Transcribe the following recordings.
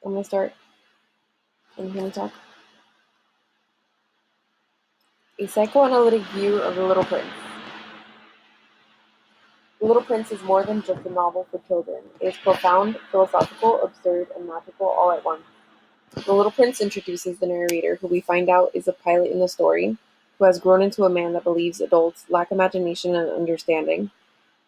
I'm gonna start. Can you hear me talk? A psychoanalytic view of The Little Prince. The Little Prince is more than just a novel for children. It is profound, philosophical, absurd, and magical all at once. The Little Prince introduces the narrator, who we find out is a pilot in the story, who has grown into a man that believes adults lack imagination and understanding.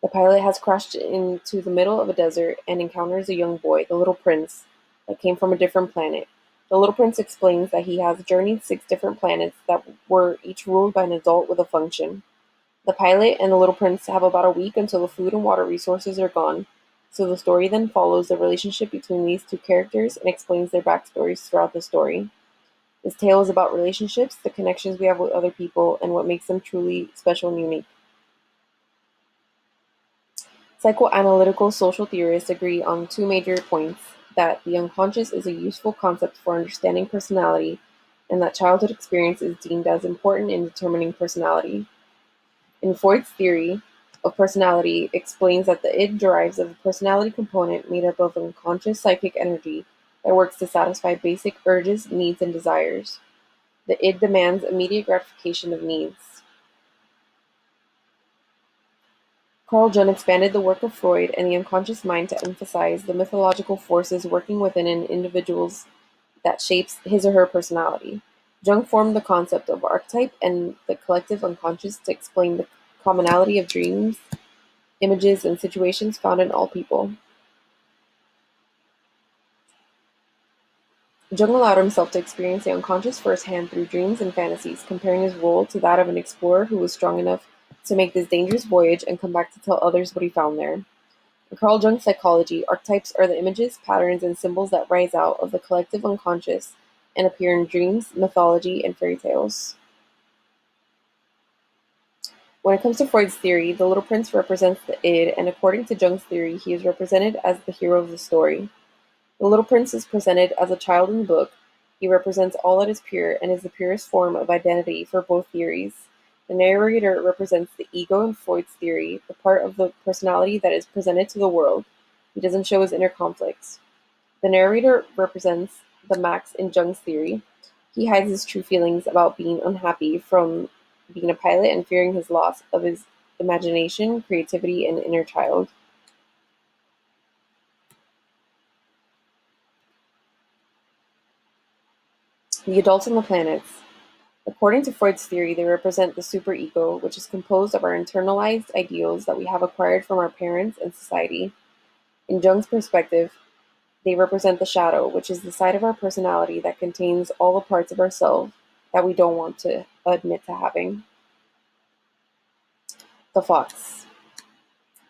The pilot has crashed into the middle of a desert and encounters a young boy, the Little Prince, that came from a different planet. The Little Prince explains that he has journeyed 6 different planets that were each ruled by an adult with a function. The pilot and the Little Prince have about a week until the food and water resources are gone, so the story then follows the relationship between these 2 characters and explains their backstories throughout the story. This tale is about relationships, the connections we have with other people, and what makes them truly special and unique. Psychoanalytical social theorists agree on 2 major points: that the unconscious is a useful concept for understanding personality, and that childhood experience is deemed as important in determining personality. In Freud's theory of personality explains that the id derives of a personality component made up of unconscious psychic energy that works to satisfy basic urges, needs, and desires. The id demands immediate gratification of needs. Carl Jung expanded the work of Freud and the unconscious mind to emphasize the mythological forces working within an individual that shapes his or her personality. Jung formed the concept of archetype and the collective unconscious to explain the commonality of dreams, images, and situations found in all people. Jung allowed himself to experience the unconscious firsthand through dreams and fantasies, comparing his role to that of an explorer who was strong enough to make this dangerous voyage and come back to tell others what he found there. In Carl Jung's psychology, archetypes are the images, patterns, and symbols that rise out of the collective unconscious and appear in dreams, mythology, and fairy tales. When it comes to Freud's theory, the Little Prince represents the id, and according to Jung's theory, he is represented as the hero of the story. The Little Prince is presented as a child in the book. He represents all that is pure and is the purest form of identity for both theories. The narrator represents the ego in Freud's theory, the part of the personality that is presented to the world. He doesn't show his inner conflicts. The narrator represents the Max in Jung's theory. He hides his true feelings about being unhappy from being a pilot and fearing his loss of his imagination, creativity, and inner child. The adults and the planets. According to Freud's theory, they represent the superego, which is composed of our internalized ideals that we have acquired from our parents and society. In Jung's perspective, they represent the shadow, which is the side of our personality that contains all the parts of ourselves that we don't want to admit to having. The fox.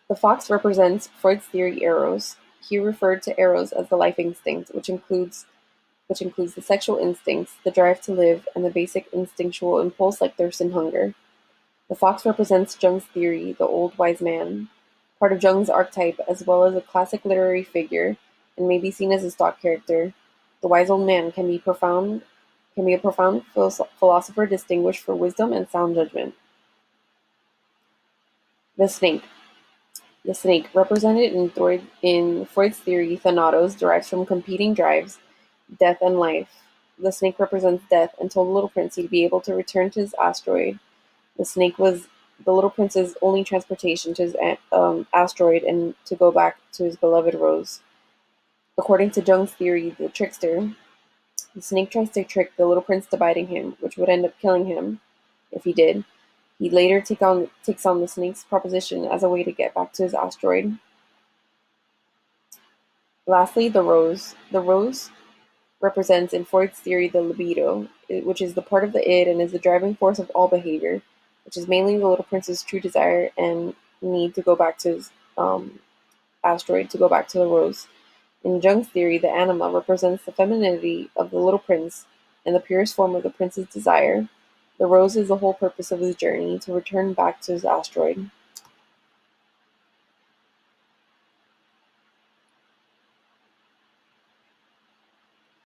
The fox represents Freud's theory eros. He referred to eros as the life instinct, which includes the sexual instincts, the drive to live, and the basic instinctual impulse like thirst and hunger. The fox represents Jung's theory, the old wise man, part of Jung's archetype as well as a classic literary figure, and may be seen as a stock character. The wise old man can be a profound philosopher distinguished for wisdom and sound judgment. The snake. The snake, represented in Freud's theory, Thanatos, derives from competing drives, death and life. The snake represents death and told the Little Prince he'd be able to return to his asteroid. The snake was the Little Prince's only transportation to his asteroid and to go back to his beloved Rose. According to Jung's theory, the trickster, the snake tries to trick the Little Prince to biting him, which would end up killing him if he did. He later takes on the snake's proposition as a way to get back to his asteroid. Lastly, the rose. The rose represents in Freud's theory the libido, which is the part of the id and is the driving force of all behavior, which is mainly the Little Prince's true desire and need to go back to his asteroid, to go back to the rose. In Jung's theory, the anima represents the femininity of the Little Prince and the purest form of the prince's desire. The rose is the whole purpose of his journey, to return back to his asteroid.